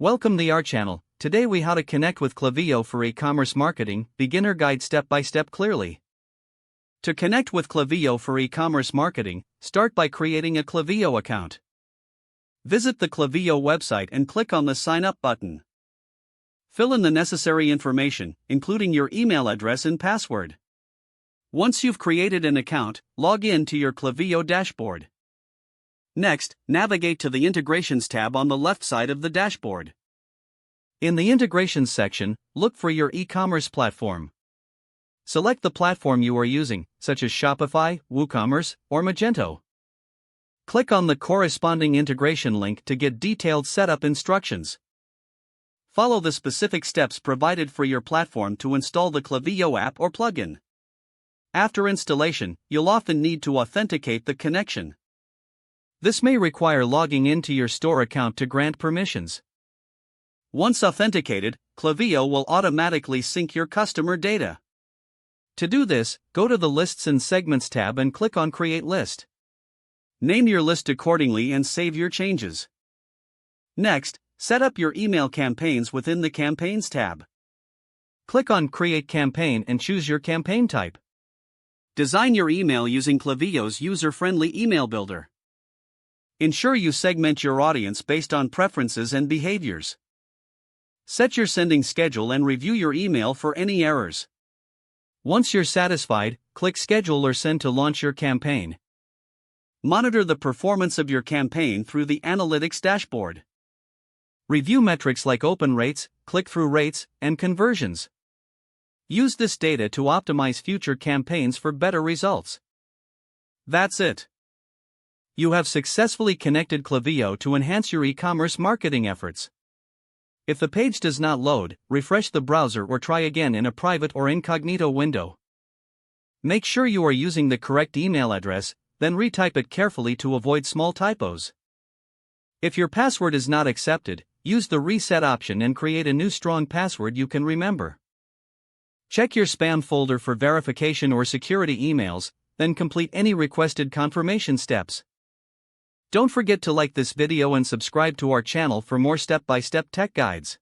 Welcome to our channel. Today we how to connect with Klaviyo for e-commerce marketing, beginner guide step by step clearly. To connect with Klaviyo for e-commerce marketing, start by creating a Klaviyo account. Visit the Klaviyo website and click on the sign up button. Fill in the necessary information, including your email address and password. Once you've created an account, log in to your Klaviyo dashboard. Next, navigate to the Integrations tab on the left side of the dashboard. In the Integrations section, look for your e-commerce platform. Select the platform you are using, such as Shopify, WooCommerce, or Magento. Click on the corresponding integration link to get detailed setup instructions. Follow the specific steps provided for your platform to install the Klaviyo app or plugin. After installation, you'll often need to authenticate the connection. This may require logging into your store account to grant permissions. Once authenticated, Klaviyo will automatically sync your customer data. To do this, go to the Lists and Segments tab and click on Create List. Name your list accordingly and save your changes. Next, set up your email campaigns within the Campaigns tab. Click on Create Campaign and choose your campaign type. Design your email using Klaviyo's user-friendly email builder. Ensure you segment your audience based on preferences and behaviors. Set your sending schedule and review your email for any errors. Once you're satisfied, click Schedule or Send to launch your campaign. Monitor the performance of your campaign through the Analytics dashboard. Review metrics like open rates, click-through rates, and conversions. Use this data to optimize future campaigns for better results. That's it. You have successfully connected Klaviyo to enhance your e-commerce marketing efforts. If the page does not load, refresh the browser or try again in a private or incognito window. Make sure you are using the correct email address, then retype it carefully to avoid small typos. If your password is not accepted, use the reset option and create a new strong password you can remember. Check your spam folder for verification or security emails, then complete any requested confirmation steps. Don't forget to like this video and subscribe to our channel for more step-by-step tech guides.